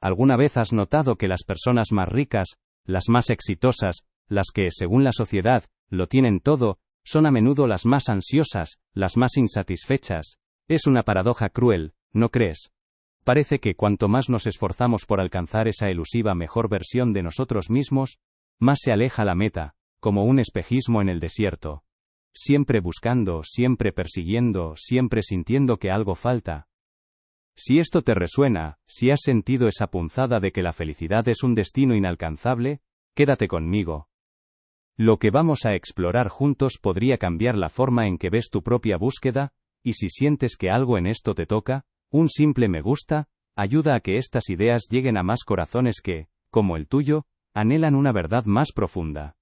¿Alguna vez has notado que las personas más ricas, las más exitosas, las que, según la sociedad, lo tienen todo, son a menudo las más ansiosas, las más insatisfechas? Es una paradoja cruel, ¿no crees? Parece que cuanto más nos esforzamos por alcanzar esa elusiva mejor versión de nosotros mismos, más se aleja la meta, como un espejismo en el desierto. Siempre buscando, siempre persiguiendo, siempre sintiendo que algo falta. Si esto te resuena, si has sentido esa punzada de que la felicidad es un destino inalcanzable, quédate conmigo. Lo que vamos a explorar juntos podría cambiar la forma en que ves tu propia búsqueda, y si sientes que algo en esto te toca, un simple me gusta, ayuda a que estas ideas lleguen a más corazones que, como el tuyo, anhelan una verdad más profunda.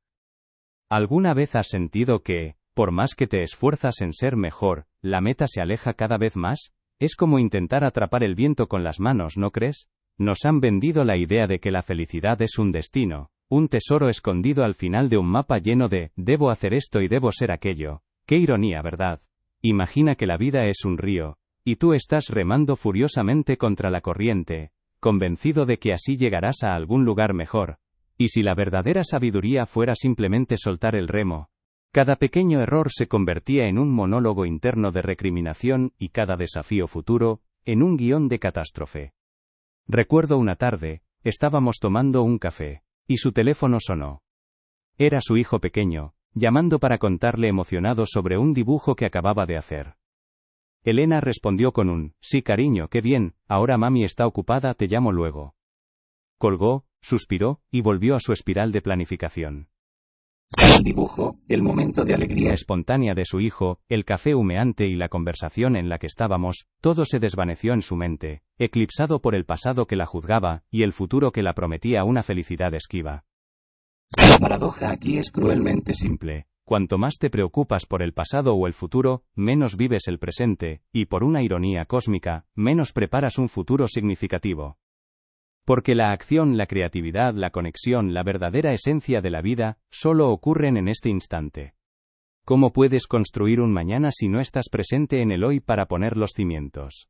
¿Alguna vez has sentido que, por más que te esfuerzas en ser mejor, la meta se aleja cada vez más? Es como intentar atrapar el viento con las manos, ¿no crees? Nos han vendido la idea de que la felicidad es un destino, un tesoro escondido al final de un mapa lleno de «debo hacer esto y debo ser aquello». ¡Qué ironía, ¿verdad? Imagina que la vida es un río, y tú estás remando furiosamente contra la corriente, convencido de que así llegarás a algún lugar mejor. ¿Y si la verdadera sabiduría fuera simplemente soltar el remo? Cada pequeño error se convertía en un monólogo interno de recriminación y cada desafío futuro, en un guión de catástrofe. Recuerdo una tarde, estábamos tomando un café, y su teléfono sonó. Era su hijo pequeño, llamando para contarle emocionado sobre un dibujo que acababa de hacer. Elena respondió con un, «Sí cariño, qué bien, ahora mami está ocupada, te llamo luego». Colgó, suspiró, y volvió a su espiral de planificación. El dibujo, el momento de alegría espontánea de su hijo, el café humeante y la conversación en la que estábamos, todo se desvaneció en su mente, eclipsado por el pasado que la juzgaba, y el futuro que la prometía una felicidad esquiva. La paradoja aquí es cruelmente simple. Cuanto más te preocupas por el pasado o el futuro, menos vives el presente, y por una ironía cósmica, menos preparas un futuro significativo. Porque la acción, la creatividad, la conexión, la verdadera esencia de la vida, solo ocurren en este instante. ¿Cómo puedes construir un mañana si no estás presente en el hoy para poner los cimientos?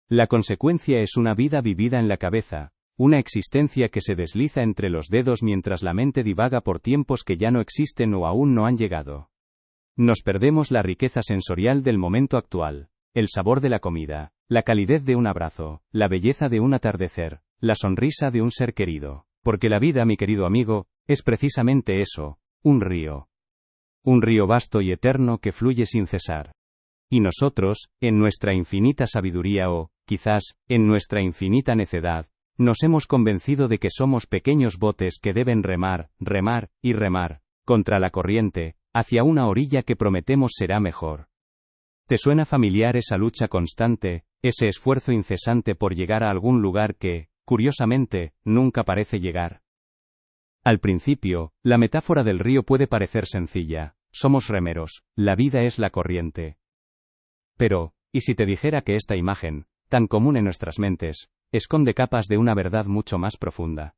La consecuencia es una vida vivida en la cabeza, una existencia que se desliza entre los dedos mientras la mente divaga por tiempos que ya no existen o aún no han llegado. Nos perdemos la riqueza sensorial del momento actual, el sabor de la comida, la calidez de un abrazo, la belleza de un atardecer, la sonrisa de un ser querido. Porque la vida, mi querido amigo, es precisamente eso, un río. Un río vasto y eterno que fluye sin cesar. Y nosotros, en nuestra infinita sabiduría o, quizás, en nuestra infinita necedad, nos hemos convencido de que somos pequeños botes que deben remar, remar y remar, contra la corriente, hacia una orilla que prometemos será mejor. ¿Te suena familiar esa lucha constante, ese esfuerzo incesante por llegar a algún lugar que, curiosamente, nunca parece llegar? Al principio, la metáfora del río puede parecer sencilla. Somos remeros, la vida es la corriente. Pero, ¿y si te dijera que esta imagen, tan común en nuestras mentes, esconde capas de una verdad mucho más profunda?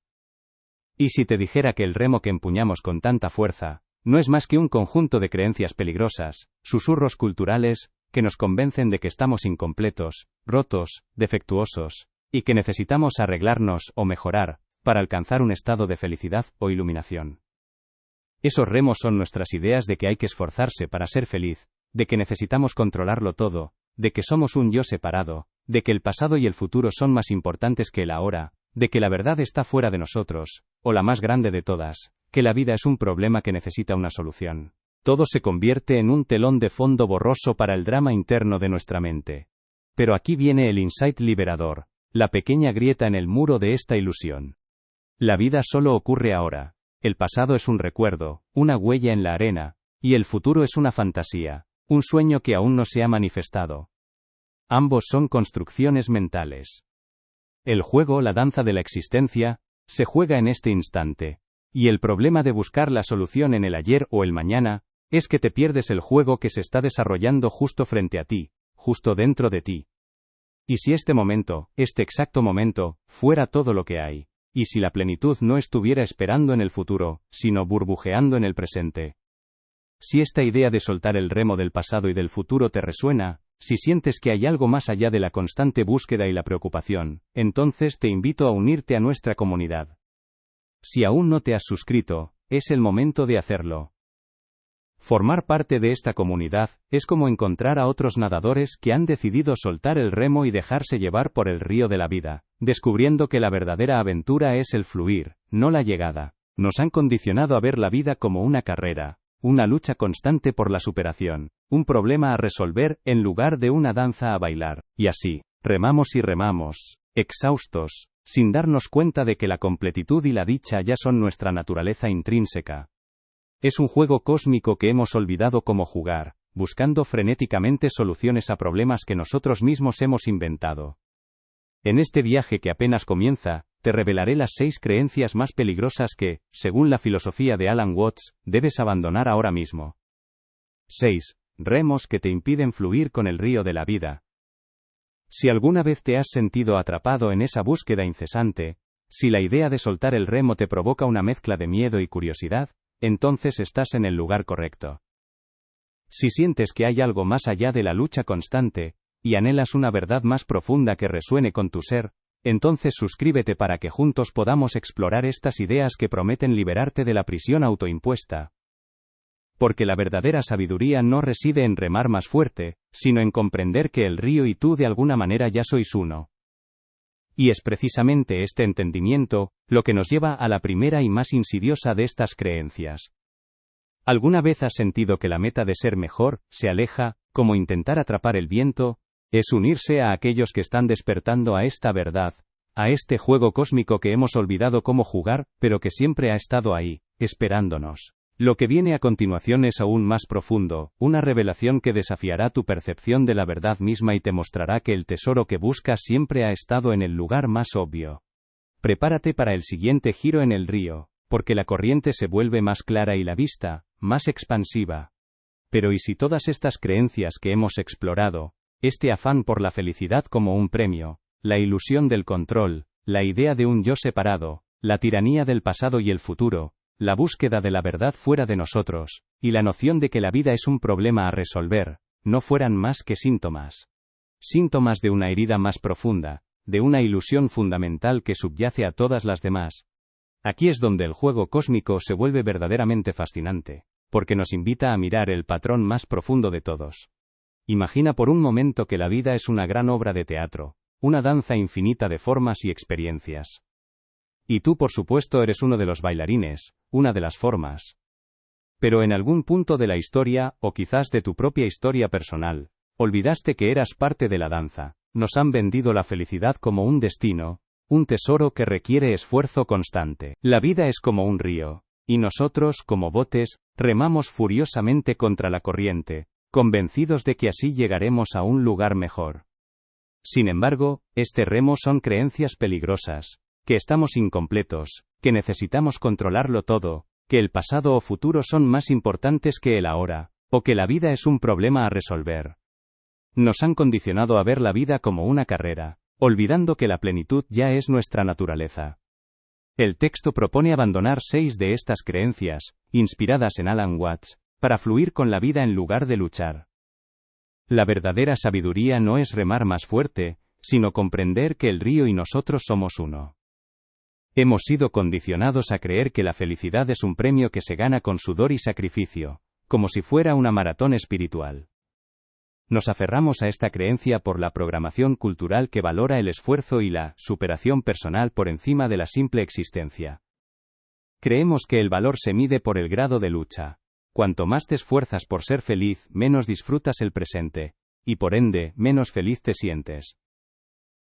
¿Y si te dijera que el remo que empuñamos con tanta fuerza, no es más que un conjunto de creencias peligrosas, susurros culturales, que nos convencen de que estamos incompletos, rotos, defectuosos, y que necesitamos arreglarnos o mejorar, para alcanzar un estado de felicidad o iluminación? Esos remos son nuestras ideas de que hay que esforzarse para ser feliz, de que necesitamos controlarlo todo, de que somos un yo separado, de que el pasado y el futuro son más importantes que el ahora, de que la verdad está fuera de nosotros, o la más grande de todas, que la vida es un problema que necesita una solución. Todo se convierte en un telón de fondo borroso para el drama interno de nuestra mente. Pero aquí viene el insight liberador, la pequeña grieta en el muro de esta ilusión. La vida solo ocurre ahora. El pasado es un recuerdo, una huella en la arena, y el futuro es una fantasía, un sueño que aún no se ha manifestado. Ambos son construcciones mentales. El juego, la danza de la existencia, se juega en este instante, y el problema de buscar la solución en el ayer o el mañana, es que te pierdes el juego que se está desarrollando justo frente a ti, justo dentro de ti. ¿Y si este momento, este exacto momento, fuera todo lo que hay? ¿Y si la plenitud no estuviera esperando en el futuro, sino burbujeando en el presente? Si esta idea de soltar el remo del pasado y del futuro te resuena, Si sientes que hay algo más allá de la constante búsqueda y la preocupación, entonces te invito a unirte a nuestra comunidad. Si aún no te has suscrito, es el momento de hacerlo. Formar parte de esta comunidad es como encontrar a otros nadadores que han decidido soltar el remo y dejarse llevar por el río de la vida, descubriendo que la verdadera aventura es el fluir, no la llegada. Nos han condicionado a ver la vida como una carrera, una lucha constante por la superación, un problema a resolver en lugar de una danza a bailar, y así, remamos y remamos, exhaustos, sin darnos cuenta de que la completitud y la dicha ya son nuestra naturaleza intrínseca. Es un juego cósmico que hemos olvidado cómo jugar, buscando frenéticamente soluciones a problemas que nosotros mismos hemos inventado. En este viaje que apenas comienza, te revelaré las 6 creencias más peligrosas que, según la filosofía de Alan Watts, debes abandonar ahora mismo. 6. Remos que te impiden fluir con el río de la vida. Si alguna vez te has sentido atrapado en esa búsqueda incesante, si la idea de soltar el remo te provoca una mezcla de miedo y curiosidad, entonces estás en el lugar correcto. Si sientes que hay algo más allá de la lucha constante, y anhelas una verdad más profunda que resuene con tu ser, entonces suscríbete para que juntos podamos explorar estas ideas que prometen liberarte de la prisión autoimpuesta. Porque la verdadera sabiduría no reside en remar más fuerte, sino en comprender que el río y tú de alguna manera ya sois uno. Y es precisamente este entendimiento lo que nos lleva a la primera y más insidiosa de estas creencias. ¿Alguna vez has sentido que la meta de ser mejor se aleja, como intentar atrapar el viento? Es unirse a aquellos que están despertando a esta verdad, a este juego cósmico que hemos olvidado cómo jugar, pero que siempre ha estado ahí, esperándonos. Lo que viene a continuación es aún más profundo, una revelación que desafiará tu percepción de la verdad misma y te mostrará que el tesoro que buscas siempre ha estado en el lugar más obvio. Prepárate para el siguiente giro en el río, porque la corriente se vuelve más clara y la vista, más expansiva. Pero ¿y si todas estas creencias que hemos explorado, este afán por la felicidad como un premio, la ilusión del control, la idea de un yo separado, la tiranía del pasado y el futuro, la búsqueda de la verdad fuera de nosotros, y la noción de que la vida es un problema a resolver, no fueran más que síntomas? Síntomas de una herida más profunda, de una ilusión fundamental que subyace a todas las demás. Aquí es donde el juego cósmico se vuelve verdaderamente fascinante, porque nos invita a mirar el patrón más profundo de todos. Imagina por un momento que la vida es una gran obra de teatro, una danza infinita de formas y experiencias. Y tú, por supuesto, eres uno de los bailarines, una de las formas. Pero en algún punto de la historia, o quizás de tu propia historia personal, olvidaste que eras parte de la danza. Nos han vendido la felicidad como un destino, un tesoro que requiere esfuerzo constante. La vida es como un río, y nosotros, como botes, remamos furiosamente contra la corriente, convencidos de que así llegaremos a un lugar mejor. Sin embargo, este remo son creencias peligrosas, que estamos incompletos, que necesitamos controlarlo todo, que el pasado o futuro son más importantes que el ahora, o que la vida es un problema a resolver. Nos han condicionado a ver la vida como una carrera, olvidando que la plenitud ya es nuestra naturaleza. El texto propone abandonar 6 de estas creencias, inspiradas en Alan Watts, para fluir con la vida en lugar de luchar. La verdadera sabiduría no es remar más fuerte, sino comprender que el río y nosotros somos uno. Hemos sido condicionados a creer que la felicidad es un premio que se gana con sudor y sacrificio, como si fuera una maratón espiritual. Nos aferramos a esta creencia por la programación cultural que valora el esfuerzo y la superación personal por encima de la simple existencia. Creemos que el valor se mide por el grado de lucha. Cuanto más te esfuerzas por ser feliz, menos disfrutas el presente, y por ende, menos feliz te sientes.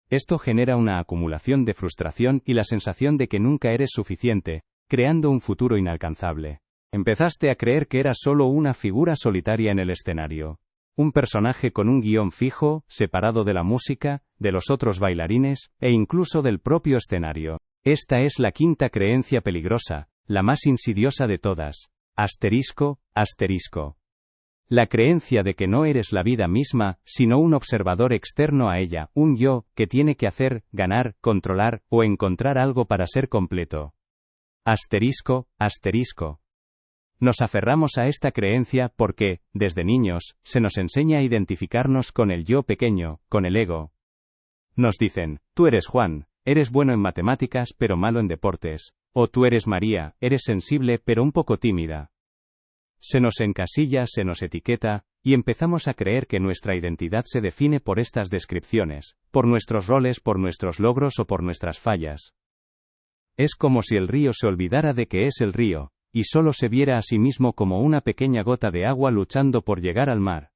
Esto genera una acumulación de frustración y la sensación de que nunca eres suficiente, creando un futuro inalcanzable. Empezaste a creer que eras solo una figura solitaria en el escenario. Un personaje con un guión fijo, separado de la música, de los otros bailarines, e incluso del propio escenario. Esta es la quinta creencia peligrosa, la más insidiosa de todas. Asterisco, asterisco. La creencia de que no eres la vida misma, sino un observador externo a ella, un yo, que tiene que hacer, ganar, controlar, o encontrar algo para ser completo. Asterisco, asterisco. Nos aferramos a esta creencia porque, desde niños, se nos enseña a identificarnos con el yo pequeño, con el ego. Nos dicen, tú eres Juan, eres bueno en matemáticas pero malo en deportes, o tú eres María, eres sensible pero un poco tímida. Se nos encasilla, se nos etiqueta, y empezamos a creer que nuestra identidad se define por estas descripciones, por nuestros roles, por nuestros logros o por nuestras fallas. Es como si el río se olvidara de que es el río, y solo se viera a sí mismo como una pequeña gota de agua luchando por llegar al mar.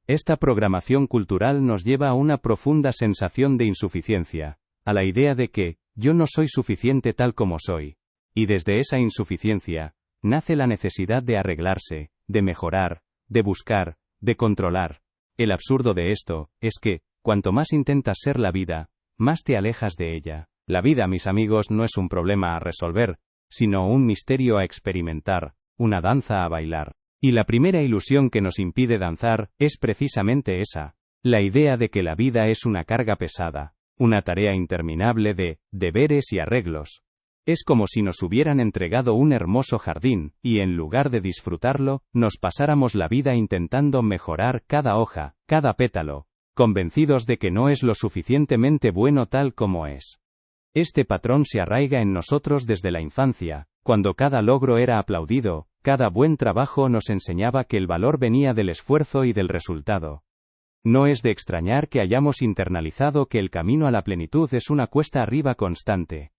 Esta programación cultural nos lleva a una profunda sensación de insuficiencia, a la idea de que, yo no soy suficiente tal como soy, y desde esa insuficiencia, nace la necesidad de arreglarse, de mejorar, de buscar, de controlar. El absurdo de esto, es que, cuanto más intentas ser la vida, más te alejas de ella. La vida, mis amigos, no es un problema a resolver, sino un misterio a experimentar, una danza a bailar. Y la primera ilusión que nos impide danzar, es precisamente esa, la idea de que la vida es una carga pesada, una tarea interminable de deberes y arreglos. Es como si nos hubieran entregado un hermoso jardín, y en lugar de disfrutarlo, nos pasáramos la vida intentando mejorar cada hoja, cada pétalo, convencidos de que no es lo suficientemente bueno tal como es. Este patrón se arraiga en nosotros desde la infancia, cuando cada logro era aplaudido, cada buen trabajo nos enseñaba que el valor venía del esfuerzo y del resultado. No es de extrañar que hayamos internalizado que el camino a la plenitud es una cuesta arriba constante.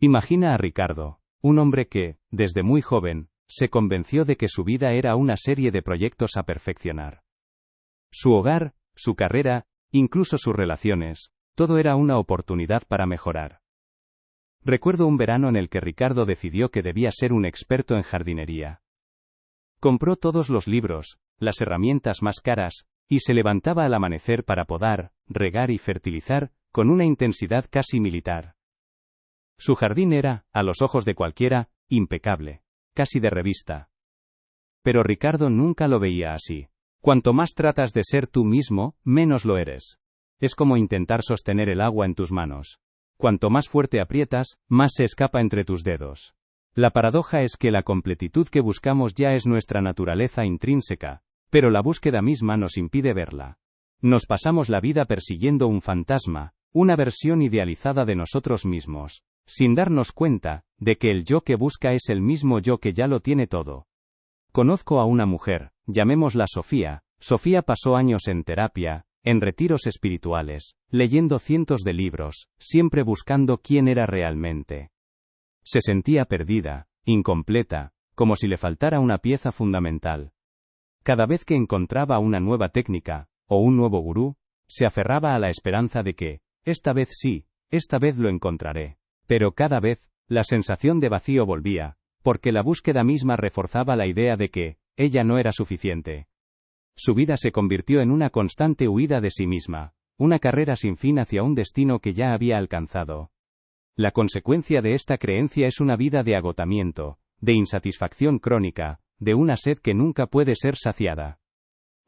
Imagina a Ricardo, un hombre que, desde muy joven, se convenció de que su vida era una serie de proyectos a perfeccionar. Su hogar, su carrera, incluso sus relaciones, todo era una oportunidad para mejorar. Recuerdo un verano en el que Ricardo decidió que debía ser un experto en jardinería. Compró todos los libros, las herramientas más caras, y se levantaba al amanecer para podar, regar y fertilizar, con una intensidad casi militar. Su jardín era, a los ojos de cualquiera, impecable, casi de revista. Pero Ricardo nunca lo veía así. Cuanto más tratas de ser tú mismo, menos lo eres. Es como intentar sostener el agua en tus manos. Cuanto más fuerte aprietas, más se escapa entre tus dedos. La paradoja es que la completitud que buscamos ya es nuestra naturaleza intrínseca, pero la búsqueda misma nos impide verla. Nos pasamos la vida persiguiendo un fantasma, una versión idealizada de nosotros mismos, sin darnos cuenta de que el yo que busca es el mismo yo que ya lo tiene todo. Conozco a una mujer, llamémosla Sofía. Sofía pasó años en terapia, en retiros espirituales, leyendo cientos de libros, siempre buscando quién era realmente. Se sentía perdida, incompleta, como si le faltara una pieza fundamental. Cada vez que encontraba una nueva técnica, o un nuevo gurú, se aferraba a la esperanza de que, esta vez sí, esta vez lo encontraré. Pero cada vez, la sensación de vacío volvía, porque la búsqueda misma reforzaba la idea de que, ella no era suficiente. Su vida se convirtió en una constante huida de sí misma, una carrera sin fin hacia un destino que ya había alcanzado. La consecuencia de esta creencia es una vida de agotamiento, de insatisfacción crónica, de una sed que nunca puede ser saciada.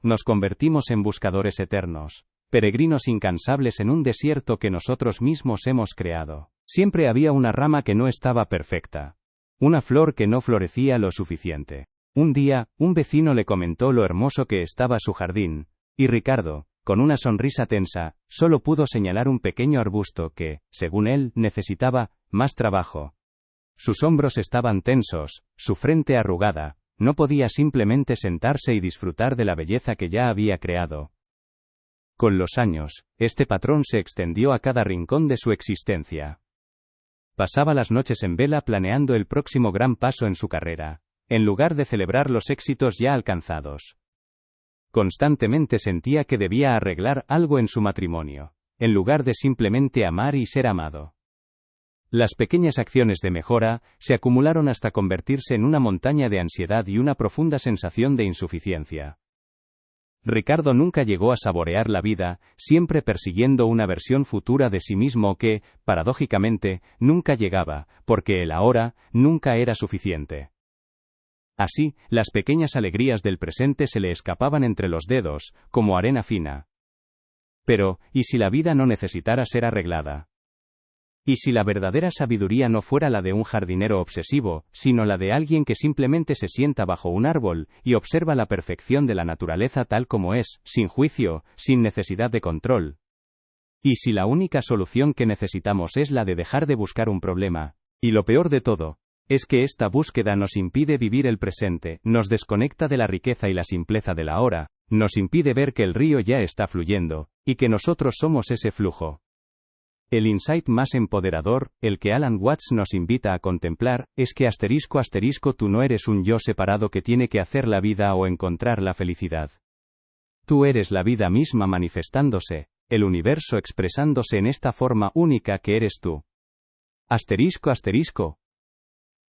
Nos convertimos en buscadores eternos, peregrinos incansables en un desierto que nosotros mismos hemos creado. Siempre había una rama que no estaba perfecta, una flor que no florecía lo suficiente. Un día, un vecino le comentó lo hermoso que estaba su jardín, y Ricardo, con una sonrisa tensa, solo pudo señalar un pequeño arbusto que, según él, necesitaba más trabajo. Sus hombros estaban tensos, su frente arrugada, no podía simplemente sentarse y disfrutar de la belleza que ya había creado. Con los años, este patrón se extendió a cada rincón de su existencia. Pasaba las noches en vela planeando el próximo gran paso en su carrera, en lugar de celebrar los éxitos ya alcanzados. Constantemente sentía que debía arreglar algo en su matrimonio, en lugar de simplemente amar y ser amado. Las pequeñas acciones de mejora se acumularon hasta convertirse en una montaña de ansiedad y una profunda sensación de insuficiencia. Ricardo nunca llegó a saborear la vida, siempre persiguiendo una versión futura de sí mismo que, paradójicamente, nunca llegaba, porque el ahora nunca era suficiente. Así, las pequeñas alegrías del presente se le escapaban entre los dedos, como arena fina. Pero, ¿y si la vida no necesitara ser arreglada? Y si la verdadera sabiduría no fuera la de un jardinero obsesivo, sino la de alguien que simplemente se sienta bajo un árbol y observa la perfección de la naturaleza tal como es, sin juicio, sin necesidad de control. Y si la única solución que necesitamos es la de dejar de buscar un problema, y lo peor de todo, es que esta búsqueda nos impide vivir el presente, nos desconecta de la riqueza y la simpleza del ahora, nos impide ver que el río ya está fluyendo, y que nosotros somos ese flujo. El insight más empoderador, el que Alan Watts nos invita a contemplar, es que tú no eres un yo separado que tiene que hacer la vida o encontrar la felicidad. Tú eres la vida misma manifestándose, el universo expresándose en esta forma única que eres tú.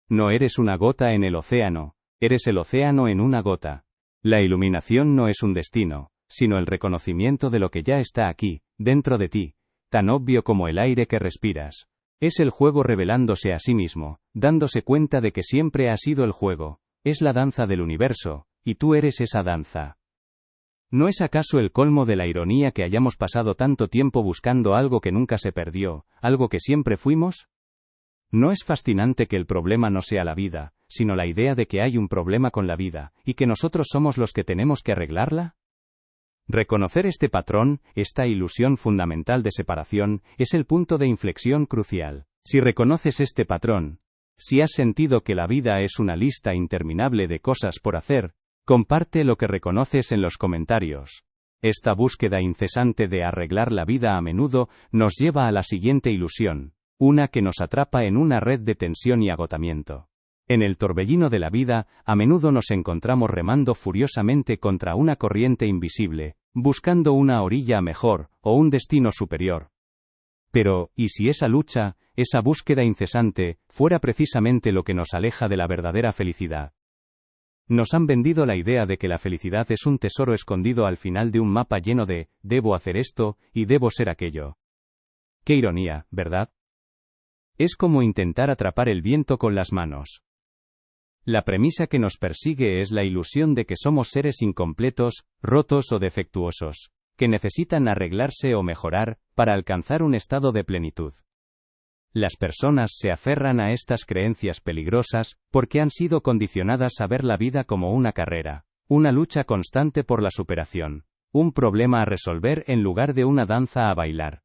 No eres una gota en el océano, eres el océano en una gota. La iluminación no es un destino, sino el reconocimiento de lo que ya está aquí, dentro de ti, tan obvio como el aire que respiras. Es el juego revelándose a sí mismo, dándose cuenta de que siempre ha sido el juego. Es la danza del universo, y tú eres esa danza. ¿No es acaso el colmo de la ironía que hayamos pasado tanto tiempo buscando algo que nunca se perdió, algo que siempre fuimos? ¿No es fascinante que el problema no sea la vida, sino la idea de que hay un problema con la vida, y que nosotros somos los que tenemos que arreglarla? Reconocer este patrón, esta ilusión fundamental de separación, es el punto de inflexión crucial. Si reconoces este patrón, si has sentido que la vida es una lista interminable de cosas por hacer, comparte lo que reconoces en los comentarios. Esta búsqueda incesante de arreglar la vida a menudo nos lleva a la siguiente ilusión, una que nos atrapa en una red de tensión y agotamiento. En el torbellino de la vida, a menudo nos encontramos remando furiosamente contra una corriente invisible, buscando una orilla mejor, o un destino superior. Pero, ¿y si esa lucha, esa búsqueda incesante, fuera precisamente lo que nos aleja de la verdadera felicidad? Nos han vendido la idea de que la felicidad es un tesoro escondido al final de un mapa lleno de, debo hacer esto, y debo ser aquello. Qué ironía, ¿verdad? Es como intentar atrapar el viento con las manos. La premisa que nos persigue es la ilusión de que somos seres incompletos, rotos o defectuosos, que necesitan arreglarse o mejorar, para alcanzar un estado de plenitud. Las personas se aferran a estas creencias peligrosas, porque han sido condicionadas a ver la vida como una carrera, una lucha constante por la superación, un problema a resolver en lugar de una danza a bailar.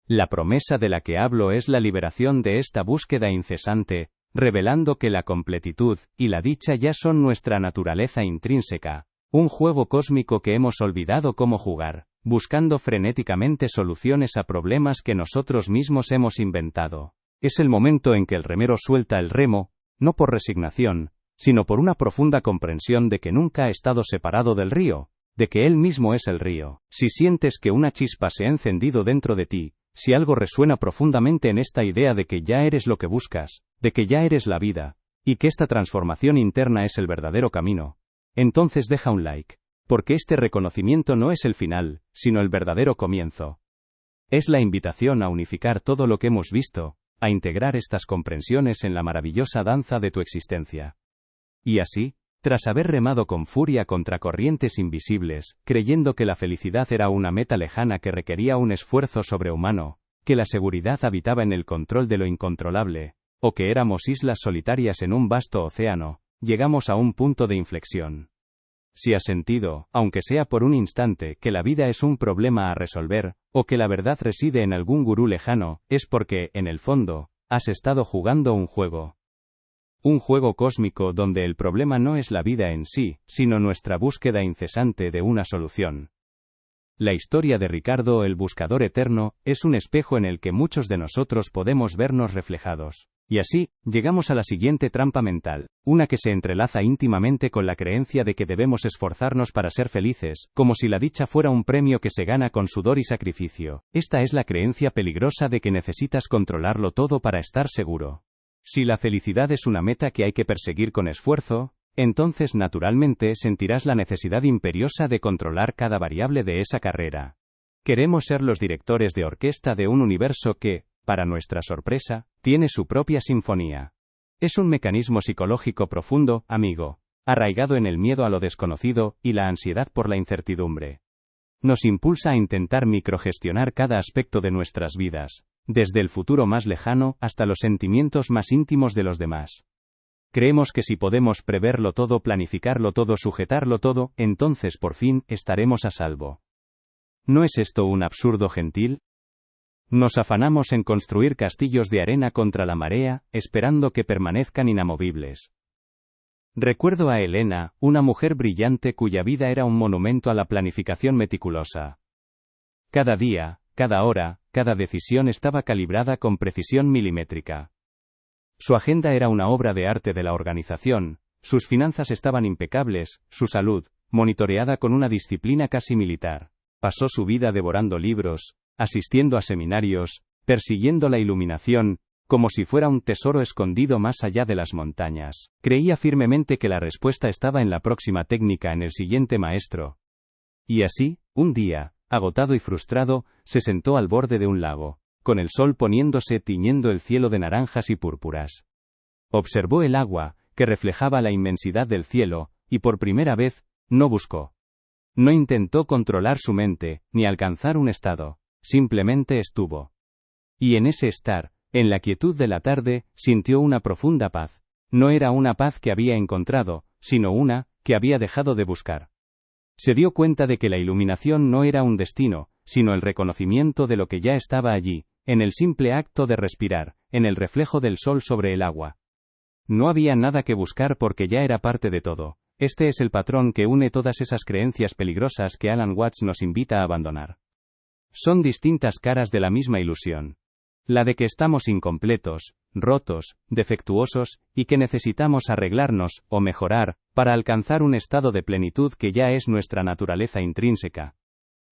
La promesa de la que hablo es la liberación de esta búsqueda incesante, revelando que la completitud y la dicha ya son nuestra naturaleza intrínseca, un juego cósmico que hemos olvidado cómo jugar, buscando frenéticamente soluciones a problemas que nosotros mismos hemos inventado. Es el momento en que el remero suelta el remo, no por resignación, sino por una profunda comprensión de que nunca ha estado separado del río, de que él mismo es el río. Si sientes que una chispa se ha encendido dentro de ti, si algo resuena profundamente en esta idea de que ya eres lo que buscas, de que ya eres la vida, y que esta transformación interna es el verdadero camino, entonces deja un like, porque este reconocimiento no es el final, sino el verdadero comienzo. Es la invitación a unificar todo lo que hemos visto, a integrar estas comprensiones en la maravillosa danza de tu existencia. Y así, tras haber remado con furia contra corrientes invisibles, creyendo que la felicidad era una meta lejana que requería un esfuerzo sobrehumano, que la seguridad habitaba en el control de lo incontrolable, o que éramos islas solitarias en un vasto océano, llegamos a un punto de inflexión. Si has sentido, aunque sea por un instante, que la vida es un problema a resolver, o que la verdad reside en algún gurú lejano, es porque, en el fondo, has estado jugando un juego. Un juego cósmico donde el problema no es la vida en sí, sino nuestra búsqueda incesante de una solución. La historia de Ricardo el Buscador Eterno es un espejo en el que muchos de nosotros podemos vernos reflejados. Y así, llegamos a la siguiente trampa mental, una que se entrelaza íntimamente con la creencia de que debemos esforzarnos para ser felices, como si la dicha fuera un premio que se gana con sudor y sacrificio. Esta es la creencia peligrosa de que necesitas controlarlo todo para estar seguro. Si la felicidad es una meta que hay que perseguir con esfuerzo, entonces naturalmente sentirás la necesidad imperiosa de controlar cada variable de esa carrera. Queremos ser los directores de orquesta de un universo que, para nuestra sorpresa, tiene su propia sinfonía. Es un mecanismo psicológico profundo, amigo, arraigado en el miedo a lo desconocido y la ansiedad por la incertidumbre. Nos impulsa a intentar microgestionar cada aspecto de nuestras vidas, desde el futuro más lejano hasta los sentimientos más íntimos de los demás. Creemos que si podemos preverlo todo, planificarlo todo, sujetarlo todo, entonces por fin estaremos a salvo. ¿No es esto un absurdo gentil? Nos afanamos en construir castillos de arena contra la marea, esperando que permanezcan inamovibles. Recuerdo a Elena, una mujer brillante cuya vida era un monumento a la planificación meticulosa. Cada día, cada hora, cada decisión estaba calibrada con precisión milimétrica. Su agenda era una obra de arte de la organización, sus finanzas estaban impecables, su salud, monitoreada con una disciplina casi militar. Pasó su vida devorando libros, asistiendo a seminarios, persiguiendo la iluminación, como si fuera un tesoro escondido más allá de las montañas. Creía firmemente que la respuesta estaba en la próxima técnica, en el siguiente maestro. Y así, un día, agotado y frustrado, se sentó al borde de un lago, con el sol poniéndose, tiñendo el cielo de naranjas y púrpuras. Observó el agua, que reflejaba la inmensidad del cielo, y por primera vez, no buscó. No intentó controlar su mente, ni alcanzar un estado, simplemente estuvo. Y en ese estar, en la quietud de la tarde, sintió una profunda paz. No era una paz que había encontrado, sino una que había dejado de buscar. Se dio cuenta de que la iluminación no era un destino, sino el reconocimiento de lo que ya estaba allí, en el simple acto de respirar, en el reflejo del sol sobre el agua. No había nada que buscar porque ya era parte de todo. Este es el patrón que une todas esas creencias peligrosas que Alan Watts nos invita a abandonar. Son distintas caras de la misma ilusión. La de que estamos incompletos, rotos, defectuosos, y que necesitamos arreglarnos, o mejorar, para alcanzar un estado de plenitud que ya es nuestra naturaleza intrínseca.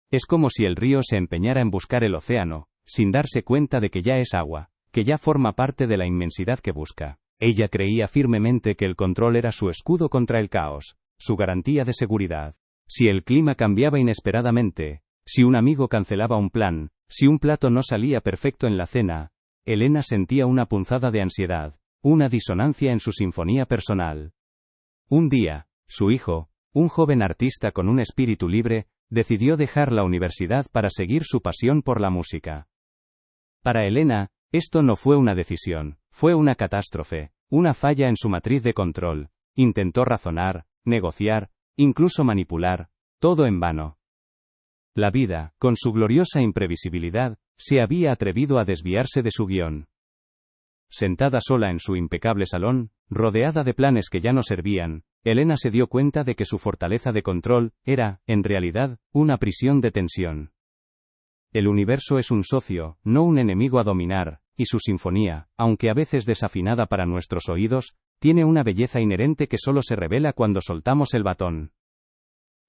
Es como si el río se empeñara en buscar el océano, sin darse cuenta de que ya es agua, que ya forma parte de la inmensidad que busca. Ella creía firmemente que el control era su escudo contra el caos, su garantía de seguridad. Si el clima cambiaba inesperadamente, si un amigo cancelaba un plan, si un plato no salía perfecto en la cena, Elena sentía una punzada de ansiedad, una disonancia en su sinfonía personal. Un día, su hijo, un joven artista con un espíritu libre, decidió dejar la universidad para seguir su pasión por la música. Para Elena, esto no fue una decisión, fue una catástrofe, una falla en su matriz de control. Intentó razonar, negociar, incluso manipular, todo en vano. La vida, con su gloriosa imprevisibilidad, se había atrevido a desviarse de su guión. Sentada sola en su impecable salón, rodeada de planes que ya no servían, Elena se dio cuenta de que su fortaleza de control era, en realidad, una prisión de tensión. El universo es un socio, no un enemigo a dominar, y su sinfonía, aunque a veces desafinada para nuestros oídos, tiene una belleza inherente que solo se revela cuando soltamos el batón.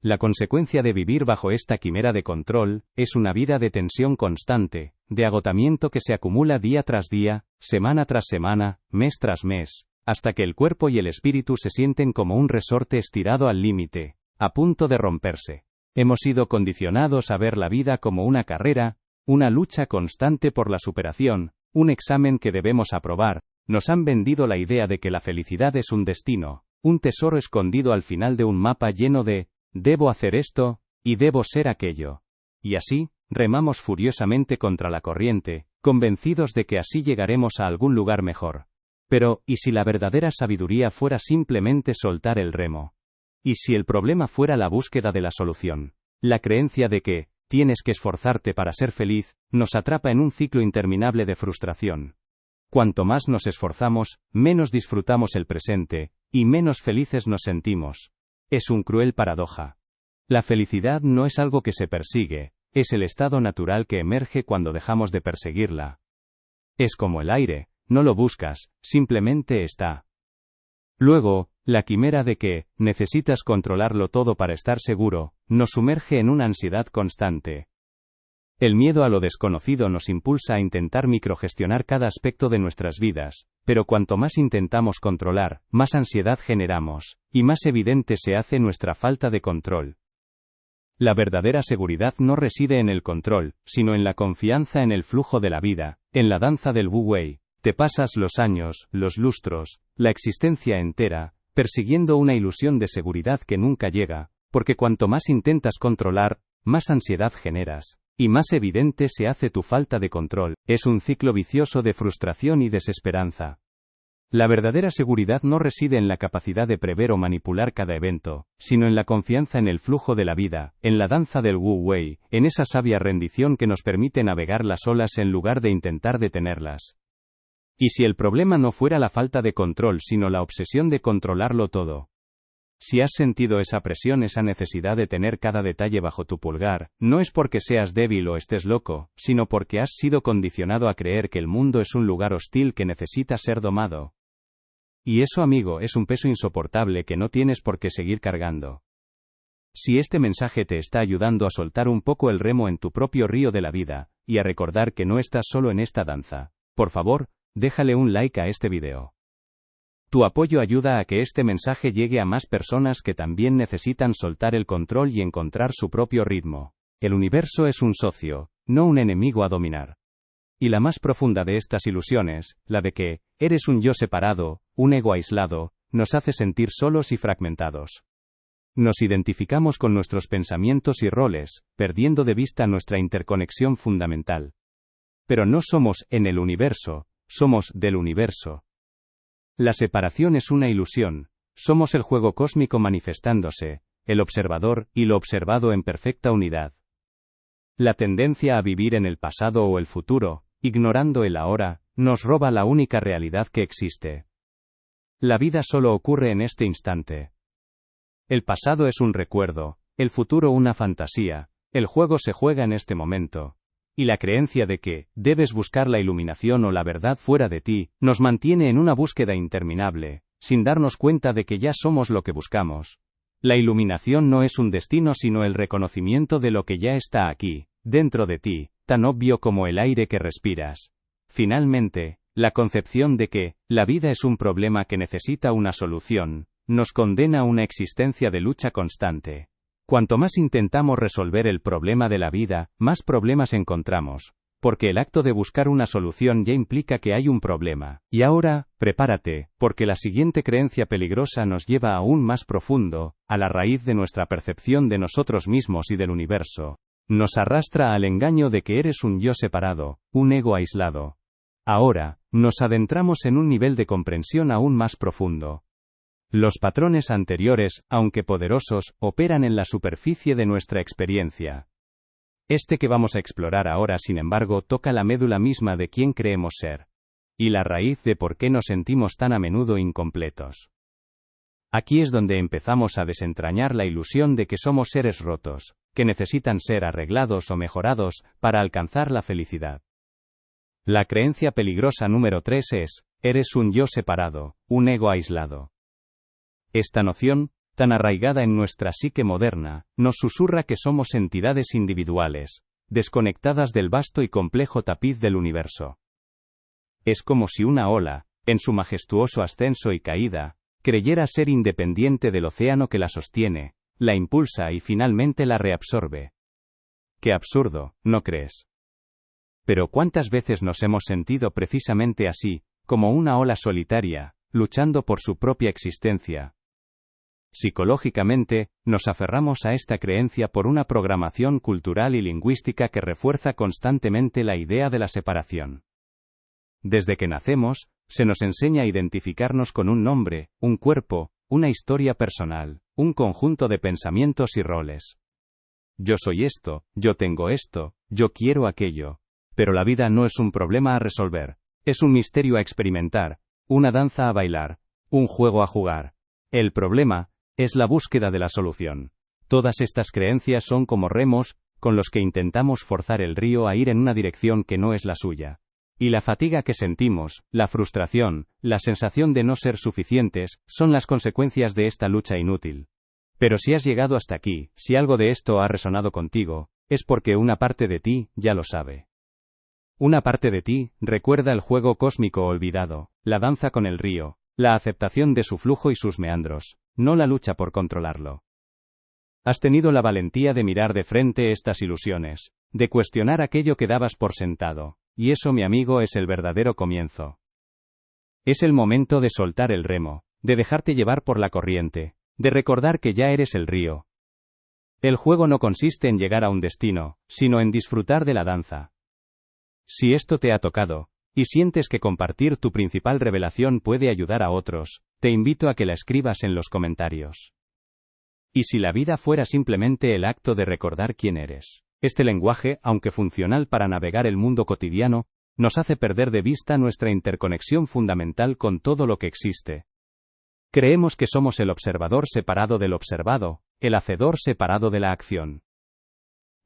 La consecuencia de vivir bajo esta quimera de control, es una vida de tensión constante, de agotamiento que se acumula día tras día, semana tras semana, mes tras mes, hasta que el cuerpo y el espíritu se sienten como un resorte estirado al límite, a punto de romperse. Hemos sido condicionados a ver la vida como una carrera, una lucha constante por la superación, un examen que debemos aprobar. Nos han vendido la idea de que la felicidad es un destino, un tesoro escondido al final de un mapa lleno de «debo hacer esto» y «debo ser aquello». Y así, remamos furiosamente contra la corriente, convencidos de que así llegaremos a algún lugar mejor. Pero, ¿y si la verdadera sabiduría fuera simplemente soltar el remo? ¿Y si el problema fuera la búsqueda de la solución? La creencia de que tienes que esforzarte para ser feliz, nos atrapa en un ciclo interminable de frustración. Cuanto más nos esforzamos, menos disfrutamos el presente, y menos felices nos sentimos. Es un cruel paradoja. La felicidad no es algo que se persigue, es el estado natural que emerge cuando dejamos de perseguirla. Es como el aire, no lo buscas, simplemente está. Luego, la quimera de que necesitas controlarlo todo para estar seguro, nos sumerge en una ansiedad constante. El miedo a lo desconocido nos impulsa a intentar microgestionar cada aspecto de nuestras vidas, pero cuanto más intentamos controlar, más ansiedad generamos, y más evidente se hace nuestra falta de control. La verdadera seguridad no reside en el control, sino en la confianza en el flujo de la vida, en la danza del Wu Wei. Te pasas los años, los lustros, la existencia entera, persiguiendo una ilusión de seguridad que nunca llega, porque cuanto más intentas controlar, más ansiedad generas. Y más evidente se hace tu falta de control. Es un ciclo vicioso de frustración y desesperanza. La verdadera seguridad no reside en la capacidad de prever o manipular cada evento, sino en la confianza en el flujo de la vida, en la danza del Wu Wei, en esa sabia rendición que nos permite navegar las olas en lugar de intentar detenerlas. ¿Y si el problema no fuera la falta de control sino la obsesión de controlarlo todo? Si has sentido esa presión, esa necesidad de tener cada detalle bajo tu pulgar, no es porque seas débil o estés loco, sino porque has sido condicionado a creer que el mundo es un lugar hostil que necesita ser domado. Y eso, amigo, es un peso insoportable que no tienes por qué seguir cargando. Si este mensaje te está ayudando a soltar un poco el remo en tu propio río de la vida, y a recordar que no estás solo en esta danza, por favor, déjale un like a este video. Tu apoyo ayuda a que este mensaje llegue a más personas que también necesitan soltar el control y encontrar su propio ritmo. El universo es un socio, no un enemigo a dominar. Y la más profunda de estas ilusiones, la de que eres un yo separado, un ego aislado, nos hace sentir solos y fragmentados. Nos identificamos con nuestros pensamientos y roles, perdiendo de vista nuestra interconexión fundamental. Pero no somos en el universo, somos del universo. La separación es una ilusión, somos el juego cósmico manifestándose, el observador y lo observado en perfecta unidad. La tendencia a vivir en el pasado o el futuro, ignorando el ahora, nos roba la única realidad que existe. La vida solo ocurre en este instante. El pasado es un recuerdo, el futuro una fantasía, el juego se juega en este momento. Y la creencia de que debes buscar la iluminación o la verdad fuera de ti, nos mantiene en una búsqueda interminable, sin darnos cuenta de que ya somos lo que buscamos. La iluminación no es un destino sino el reconocimiento de lo que ya está aquí, dentro de ti, tan obvio como el aire que respiras. Finalmente, la concepción de que la vida es un problema que necesita una solución, nos condena a una existencia de lucha constante. Cuanto más intentamos resolver el problema de la vida, más problemas encontramos, porque el acto de buscar una solución ya implica que hay un problema. Y ahora, prepárate, porque la siguiente creencia peligrosa nos lleva aún más profundo, a la raíz de nuestra percepción de nosotros mismos y del universo. Nos arrastra al engaño de que eres un yo separado, un ego aislado. Ahora, nos adentramos en un nivel de comprensión aún más profundo. Los patrones anteriores, aunque poderosos, operan en la superficie de nuestra experiencia. Este que vamos a explorar ahora, sin embargo, toca la médula misma de quién creemos ser. Y la raíz de por qué nos sentimos tan a menudo incompletos. Aquí es donde empezamos a desentrañar la ilusión de que somos seres rotos, que necesitan ser arreglados o mejorados para alcanzar la felicidad. La creencia peligrosa número 3 es, eres un yo separado, un ego aislado. Esta noción, tan arraigada en nuestra psique moderna, nos susurra que somos entidades individuales, desconectadas del vasto y complejo tapiz del universo. Es como si una ola, en su majestuoso ascenso y caída, creyera ser independiente del océano que la sostiene, la impulsa y finalmente la reabsorbe. ¡Qué absurdo!, ¿no crees? Pero ¿cuántas veces nos hemos sentido precisamente así, como una ola solitaria, luchando por su propia existencia? Psicológicamente, nos aferramos a esta creencia por una programación cultural y lingüística que refuerza constantemente la idea de la separación. Desde que nacemos, se nos enseña a identificarnos con un nombre, un cuerpo, una historia personal, un conjunto de pensamientos y roles. Yo soy esto, yo tengo esto, yo quiero aquello. Pero la vida no es un problema a resolver, es un misterio a experimentar, una danza a bailar, un juego a jugar. El problema es la búsqueda de la solución. Todas estas creencias son como remos, con los que intentamos forzar el río a ir en una dirección que no es la suya. Y la fatiga que sentimos, la frustración, la sensación de no ser suficientes, son las consecuencias de esta lucha inútil. Pero si has llegado hasta aquí, si algo de esto ha resonado contigo, es porque una parte de ti ya lo sabe. Una parte de ti recuerda el juego cósmico olvidado, la danza con el río, la aceptación de su flujo y sus meandros, no la lucha por controlarlo. Has tenido la valentía de mirar de frente estas ilusiones, de cuestionar aquello que dabas por sentado, y eso, mi amigo, es el verdadero comienzo. Es el momento de soltar el remo, de dejarte llevar por la corriente, de recordar que ya eres el río. El juego no consiste en llegar a un destino, sino en disfrutar de la danza. Si esto te ha tocado, y sientes que compartir tu principal revelación puede ayudar a otros, te invito a que la escribas en los comentarios. ¿Y si la vida fuera simplemente el acto de recordar quién eres? Este lenguaje, aunque funcional para navegar el mundo cotidiano, nos hace perder de vista nuestra interconexión fundamental con todo lo que existe. Creemos que somos el observador separado del observado, el hacedor separado de la acción.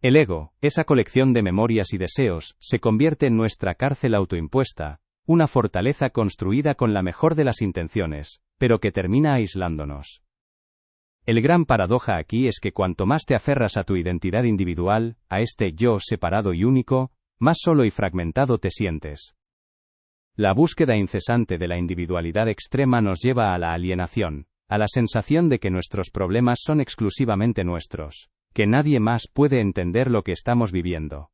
El ego, esa colección de memorias y deseos, se convierte en nuestra cárcel autoimpuesta, una fortaleza construida con la mejor de las intenciones, pero que termina aislándonos. El gran paradoja aquí es que cuanto más te aferras a tu identidad individual, a este yo separado y único, más solo y fragmentado te sientes. La búsqueda incesante de la individualidad extrema nos lleva a la alienación, a la sensación de que nuestros problemas son exclusivamente nuestros, que nadie más puede entender lo que estamos viviendo.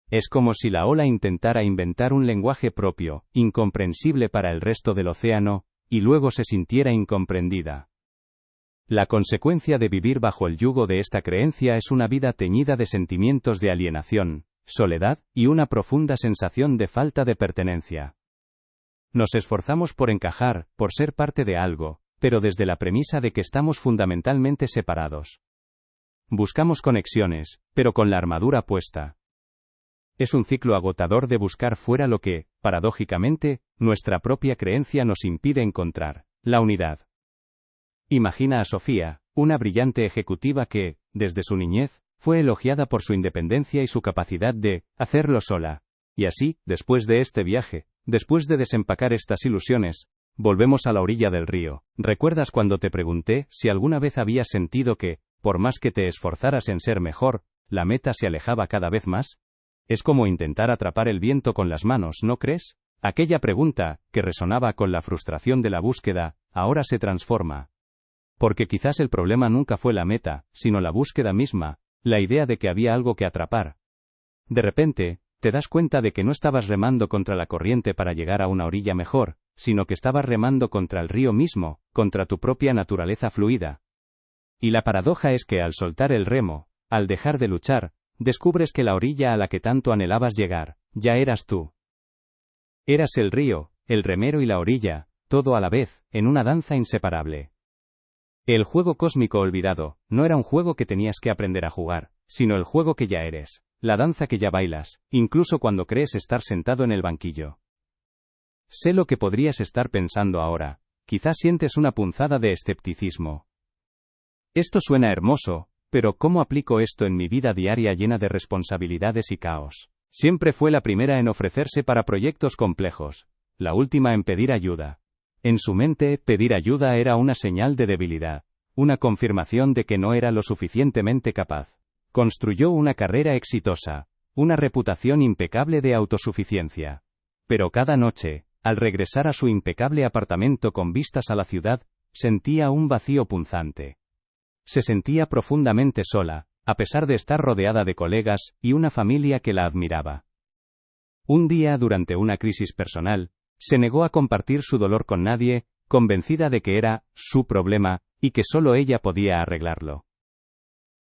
Es como si la ola intentara inventar un lenguaje propio, incomprensible para el resto del océano, y luego se sintiera incomprendida. La consecuencia de vivir bajo el yugo de esta creencia es una vida teñida de sentimientos de alienación, soledad y una profunda sensación de falta de pertenencia. Nos esforzamos por encajar, por ser parte de algo, pero desde la premisa de que estamos fundamentalmente separados. Buscamos conexiones, pero con la armadura puesta. Es un ciclo agotador de buscar fuera lo que, paradójicamente, nuestra propia creencia nos impide encontrar: la unidad. Imagina a Sofía, una brillante ejecutiva que, desde su niñez, fue elogiada por su independencia y su capacidad de hacerlo sola. Y así, después de este viaje, después de desempacar estas ilusiones, volvemos a la orilla del río. ¿Recuerdas cuando te pregunté si alguna vez habías sentido que, por más que te esforzaras en ser mejor, la meta se alejaba cada vez más? Es como intentar atrapar el viento con las manos, ¿no crees? Aquella pregunta, que resonaba con la frustración de la búsqueda, ahora se transforma. Porque quizás el problema nunca fue la meta, sino la búsqueda misma, la idea de que había algo que atrapar. De repente, te das cuenta de que no estabas remando contra la corriente para llegar a una orilla mejor, sino que estabas remando contra el río mismo, contra tu propia naturaleza fluida. Y la paradoja es que al soltar el remo, al dejar de luchar, descubres que la orilla a la que tanto anhelabas llegar, ya eras tú. Eras el río, el remero y la orilla, todo a la vez, en una danza inseparable. El juego cósmico olvidado, no era un juego que tenías que aprender a jugar, sino el juego que ya eres, la danza que ya bailas, incluso cuando crees estar sentado en el banquillo. Sé lo que podrías estar pensando ahora, quizás sientes una punzada de escepticismo. Esto suena hermoso, pero ¿cómo aplico esto en mi vida diaria llena de responsabilidades y caos? Siempre fue la primera en ofrecerse para proyectos complejos, la última en pedir ayuda. En su mente, pedir ayuda era una señal de debilidad, una confirmación de que no era lo suficientemente capaz. Construyó una carrera exitosa, una reputación impecable de autosuficiencia. Pero cada noche, al regresar a su impecable apartamento con vistas a la ciudad, sentía un vacío punzante. Se sentía profundamente sola, a pesar de estar rodeada de colegas y una familia que la admiraba. Un día, durante una crisis personal, se negó a compartir su dolor con nadie, convencida de que era su problema, y que solo ella podía arreglarlo.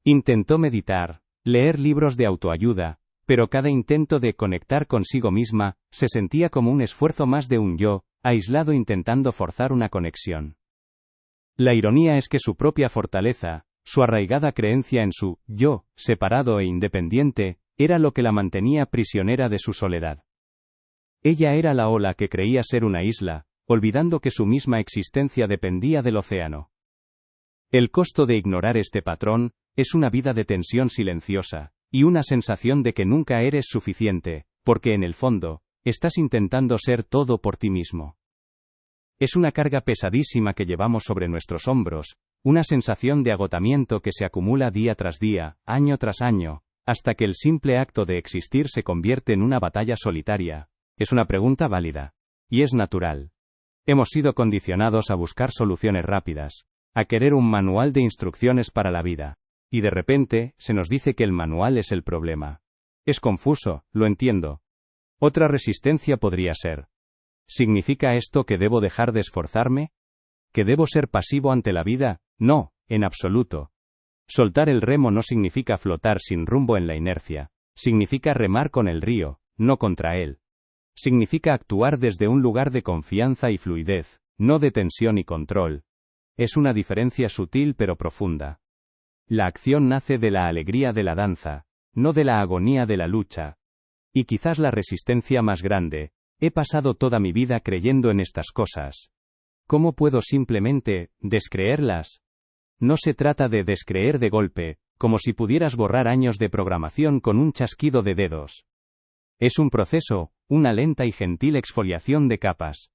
Intentó meditar, leer libros de autoayuda, pero cada intento de conectar consigo misma, se sentía como un esfuerzo más de un yo, aislado intentando forzar una conexión. La ironía es que su propia fortaleza, su arraigada creencia en su yo, separado e independiente, era lo que la mantenía prisionera de su soledad. Ella era la ola que creía ser una isla, olvidando que su misma existencia dependía del océano. El costo de ignorar este patrón es una vida de tensión silenciosa, y una sensación de que nunca eres suficiente, porque en el fondo, estás intentando ser todo por ti mismo. Es una carga pesadísima que llevamos sobre nuestros hombros, una sensación de agotamiento que se acumula día tras día, año tras año, hasta que el simple acto de existir se convierte en una batalla solitaria. Es una pregunta válida. Y es natural. Hemos sido condicionados a buscar soluciones rápidas, a querer un manual de instrucciones para la vida. Y de repente, se nos dice que el manual es el problema. Es confuso, lo entiendo. Otra resistencia podría ser: ¿significa esto que debo dejar de esforzarme? ¿Que debo ser pasivo ante la vida? No, en absoluto. Soltar el remo no significa flotar sin rumbo en la inercia, significa remar con el río, no contra él. Significa actuar desde un lugar de confianza y fluidez, no de tensión y control. Es una diferencia sutil pero profunda. La acción nace de la alegría de la danza, no de la agonía de la lucha. Y quizás la resistencia más grande: he pasado toda mi vida creyendo en estas cosas. ¿Cómo puedo simplemente descreerlas? No se trata de descreer de golpe, como si pudieras borrar años de programación con un chasquido de dedos. Es un proceso, una lenta y gentil exfoliación de capas.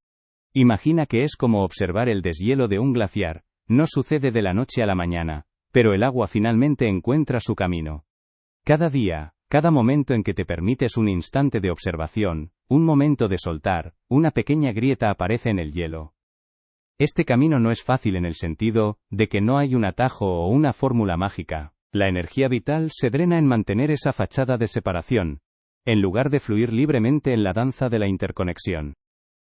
Imagina que es como observar el deshielo de un glaciar, no sucede de la noche a la mañana, pero el agua finalmente encuentra su camino. Cada día, cada momento en que te permites un instante de observación, un momento de soltar, una pequeña grieta aparece en el hielo. Este camino no es fácil en el sentido de que no hay un atajo o una fórmula mágica. La energía vital se drena en mantener esa fachada de separación, en lugar de fluir libremente en la danza de la interconexión.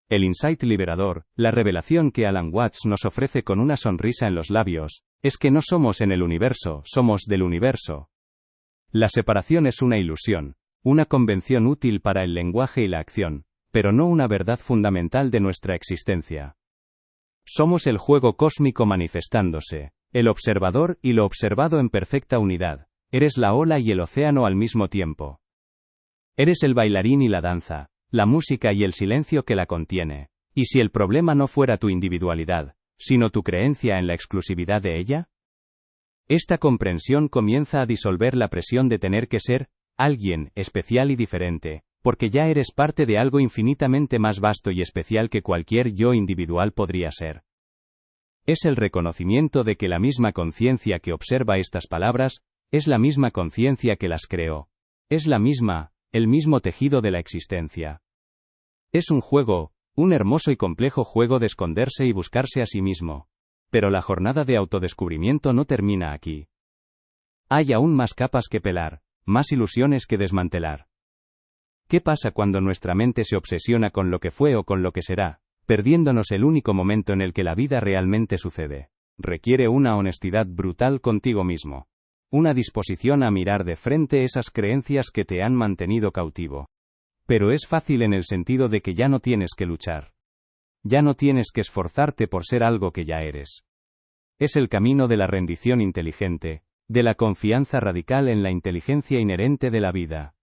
El insight liberador, la revelación que Alan Watts nos ofrece con una sonrisa en los labios, es que no somos en el universo, somos del universo. La separación es una ilusión, una convención útil para el lenguaje y la acción, pero no una verdad fundamental de nuestra existencia. Somos el juego cósmico manifestándose, el observador y lo observado en perfecta unidad. Eres la ola y el océano al mismo tiempo. Eres el bailarín y la danza, la música y el silencio que la contiene. ¿Y si el problema no fuera tu individualidad, sino tu creencia en la exclusividad de ella? Esta comprensión comienza a disolver la presión de tener que ser alguien especial y diferente, porque ya eres parte de algo infinitamente más vasto y especial que cualquier yo individual podría ser. Es el reconocimiento de que la misma conciencia que observa estas palabras, es la misma conciencia que las creó. Es la misma, el mismo tejido de la existencia. Es un juego, un hermoso y complejo juego de esconderse y buscarse a sí mismo. Pero la jornada de autodescubrimiento no termina aquí. Hay aún más capas que pelar, más ilusiones que desmantelar. ¿Qué pasa cuando nuestra mente se obsesiona con lo que fue o con lo que será, perdiéndonos el único momento en el que la vida realmente sucede? Requiere una honestidad brutal contigo mismo. Una disposición a mirar de frente esas creencias que te han mantenido cautivo. Pero es fácil en el sentido de que ya no tienes que luchar. Ya no tienes que esforzarte por ser algo que ya eres. Es el camino de la rendición inteligente, de la confianza radical en la inteligencia inherente de la vida.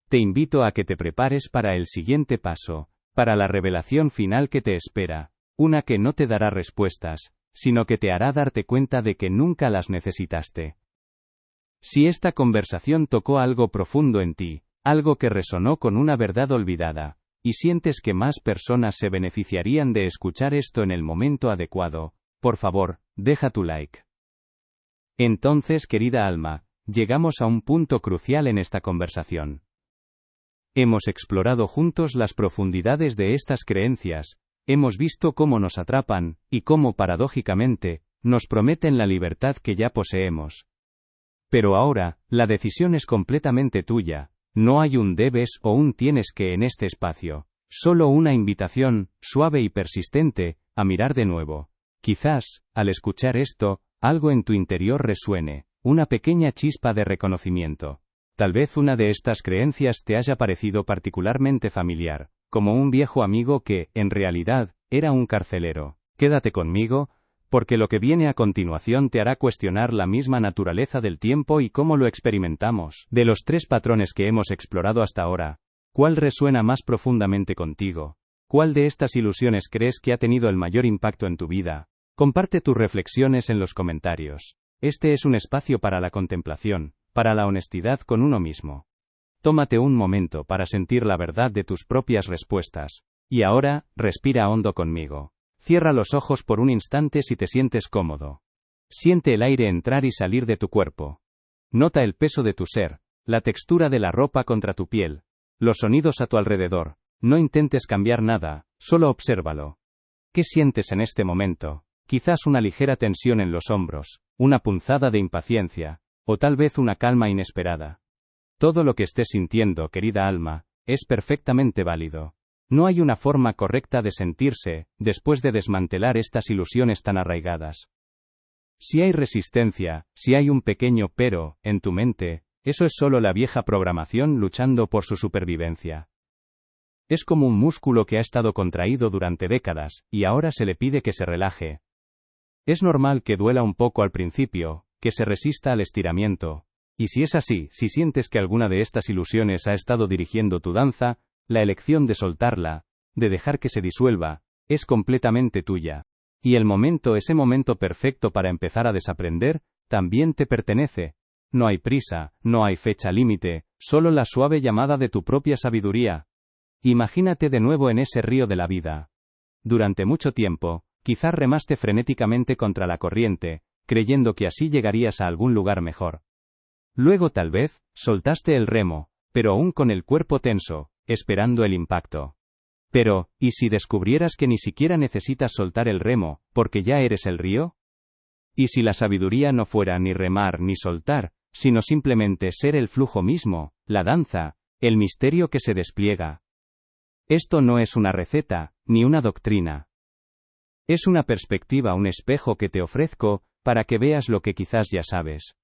Te invito a que te prepares para el siguiente paso, para la revelación final que te espera, una que no te dará respuestas, sino que te hará darte cuenta de que nunca las necesitaste. Si esta conversación tocó algo profundo en ti, algo que resonó con una verdad olvidada, y sientes que más personas se beneficiarían de escuchar esto en el momento adecuado, por favor, deja tu like. Entonces, querida alma, llegamos a un punto crucial en esta conversación. Hemos explorado juntos las profundidades de estas creencias, hemos visto cómo nos atrapan, y cómo paradójicamente, nos prometen la libertad que ya poseemos. Pero ahora, la decisión es completamente tuya, no hay un debes o un tienes que en este espacio, solo una invitación, suave y persistente, a mirar de nuevo. Quizás, al escuchar esto, algo en tu interior resuene, una pequeña chispa de reconocimiento. Tal vez una de estas creencias te haya parecido particularmente familiar, como un viejo amigo que, en realidad, era un carcelero. Quédate conmigo, porque lo que viene a continuación te hará cuestionar la misma naturaleza del tiempo y cómo lo experimentamos. De los 3 patrones que hemos explorado hasta ahora, ¿cuál resuena más profundamente contigo? ¿Cuál de estas ilusiones crees que ha tenido el mayor impacto en tu vida? Comparte tus reflexiones en los comentarios. Este es un espacio para la contemplación, para la honestidad con uno mismo. Tómate un momento para sentir la verdad de tus propias respuestas. Y ahora, respira hondo conmigo. Cierra los ojos por un instante si te sientes cómodo. Siente el aire entrar y salir de tu cuerpo. Nota el peso de tu ser, la textura de la ropa contra tu piel, los sonidos a tu alrededor. No intentes cambiar nada, solo obsérvalo. ¿Qué sientes en este momento? Quizás una ligera tensión en los hombros, una punzada de impaciencia, o tal vez una calma inesperada. Todo lo que estés sintiendo, querida alma, es perfectamente válido. No hay una forma correcta de sentirse, después de desmantelar estas ilusiones tan arraigadas. Si hay resistencia, si hay un pequeño pero, en tu mente, eso es solo la vieja programación luchando por su supervivencia. Es como un músculo que ha estado contraído durante décadas, y ahora se le pide que se relaje. Es normal que duela un poco al principio, que se resista al estiramiento. Y si es así, si sientes que alguna de estas ilusiones ha estado dirigiendo tu danza, la elección de soltarla, de dejar que se disuelva, es completamente tuya. Y el momento, ese momento perfecto para empezar a desaprender, también te pertenece. No hay prisa, no hay fecha límite, solo la suave llamada de tu propia sabiduría. Imagínate de nuevo en ese río de la vida. Durante mucho tiempo, quizás remaste frenéticamente contra la corriente, creyendo que así llegarías a algún lugar mejor. Luego tal vez, soltaste el remo, pero aún con el cuerpo tenso, esperando el impacto. Pero, ¿y si descubrieras que ni siquiera necesitas soltar el remo, porque ya eres el río? ¿Y si la sabiduría no fuera ni remar ni soltar, sino simplemente ser el flujo mismo, la danza, el misterio que se despliega? Esto no es una receta, ni una doctrina. Es una perspectiva, un espejo que te ofrezco, para que veas lo que quizás ya sabes.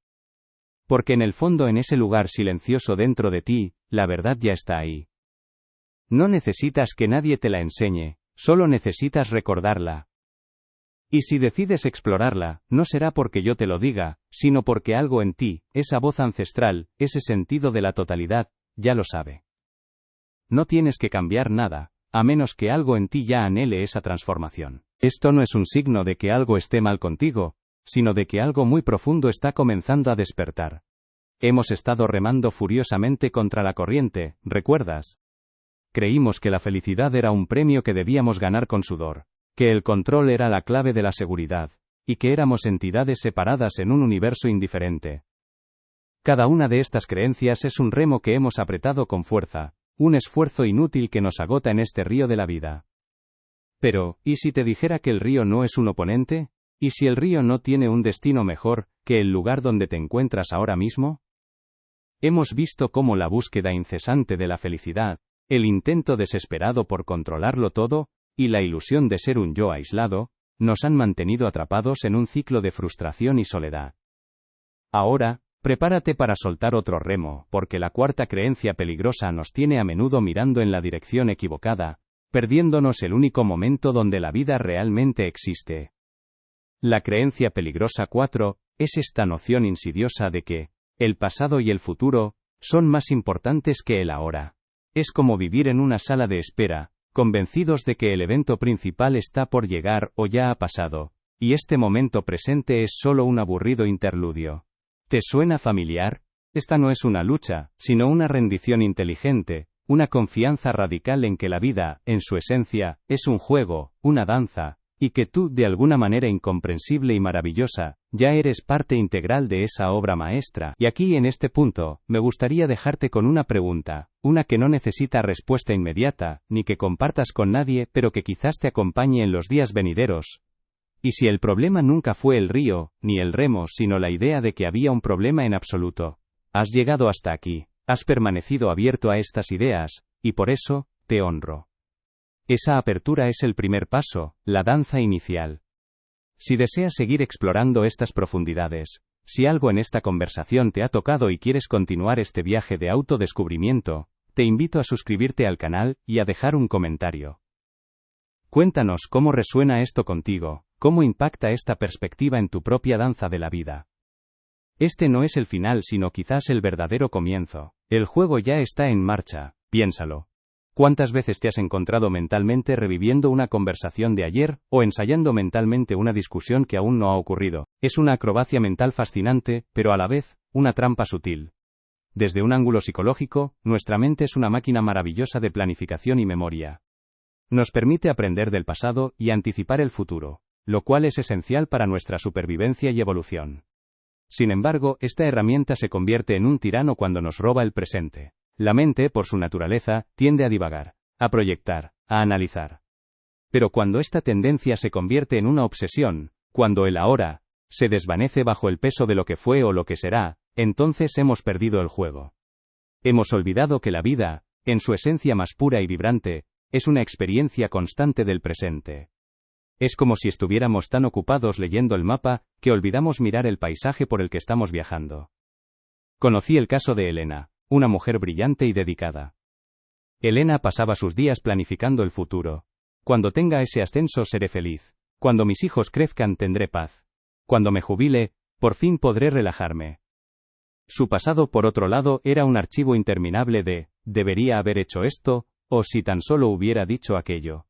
Porque en el fondo, en ese lugar silencioso dentro de ti, la verdad ya está ahí. No necesitas que nadie te la enseñe, solo necesitas recordarla. Y si decides explorarla, no será porque yo te lo diga, sino porque algo en ti, esa voz ancestral, ese sentido de la totalidad, ya lo sabe. No tienes que cambiar nada, a menos que algo en ti ya anhele esa transformación. Esto no es un signo de que algo esté mal contigo, sino de que algo muy profundo está comenzando a despertar. Hemos estado remando furiosamente contra la corriente, ¿recuerdas? Creímos que la felicidad era un premio que debíamos ganar con sudor, que el control era la clave de la seguridad, y que éramos entidades separadas en un universo indiferente. Cada una de estas creencias es un remo que hemos apretado con fuerza, un esfuerzo inútil que nos agota en este río de la vida. Pero, ¿y si te dijera que el río no es un oponente? ¿Y si el río no tiene un destino mejor que el lugar donde te encuentras ahora mismo? Hemos visto cómo la búsqueda incesante de la felicidad, el intento desesperado por controlarlo todo, y la ilusión de ser un yo aislado, nos han mantenido atrapados en un ciclo de frustración y soledad. Ahora, prepárate para soltar otro remo, porque la cuarta creencia peligrosa nos tiene a menudo mirando en la dirección equivocada, perdiéndonos el único momento donde la vida realmente existe. La creencia peligrosa 4 es esta noción insidiosa de que el pasado y el futuro son más importantes que el ahora. Es como vivir en una sala de espera, convencidos de que el evento principal está por llegar o ya ha pasado, y este momento presente es solo un aburrido interludio. ¿Te suena familiar? Esta no es una lucha, sino una rendición inteligente, una confianza radical en que la vida, en su esencia, es un juego, una danza, y que tú, de alguna manera incomprensible y maravillosa, ya eres parte integral de esa obra maestra. Y aquí, en este punto, me gustaría dejarte con una pregunta, una que no necesita respuesta inmediata, ni que compartas con nadie, pero que quizás te acompañe en los días venideros. ¿Y si el problema nunca fue el río, ni el remo, sino la idea de que había un problema en absoluto? Has llegado hasta aquí, has permanecido abierto a estas ideas, y por eso, te honro. Esa apertura es el primer paso, la danza inicial. Si deseas seguir explorando estas profundidades, si algo en esta conversación te ha tocado y quieres continuar este viaje de autodescubrimiento, te invito a suscribirte al canal y a dejar un comentario. Cuéntanos cómo resuena esto contigo, cómo impacta esta perspectiva en tu propia danza de la vida. Este no es el final, sino quizás el verdadero comienzo. El juego ya está en marcha, piénsalo. ¿Cuántas veces te has encontrado mentalmente reviviendo una conversación de ayer, o ensayando mentalmente una discusión que aún no ha ocurrido? Es una acrobacia mental fascinante, pero a la vez, una trampa sutil. Desde un ángulo psicológico, nuestra mente es una máquina maravillosa de planificación y memoria. Nos permite aprender del pasado y anticipar el futuro, lo cual es esencial para nuestra supervivencia y evolución. Sin embargo, esta herramienta se convierte en un tirano cuando nos roba el presente. La mente, por su naturaleza, tiende a divagar, a proyectar, a analizar. Pero cuando esta tendencia se convierte en una obsesión, cuando el ahora se desvanece bajo el peso de lo que fue o lo que será, entonces hemos perdido el juego. Hemos olvidado que la vida, en su esencia más pura y vibrante, es una experiencia constante del presente. Es como si estuviéramos tan ocupados leyendo el mapa, que olvidamos mirar el paisaje por el que estamos viajando. Conocí el caso de Elena, una mujer brillante y dedicada. Elena pasaba sus días planificando el futuro. Cuando tenga ese ascenso seré feliz. Cuando mis hijos crezcan tendré paz. Cuando me jubile, por fin podré relajarme. Su pasado, por otro lado, era un archivo interminable de, debería haber hecho esto, o si tan solo hubiera dicho aquello.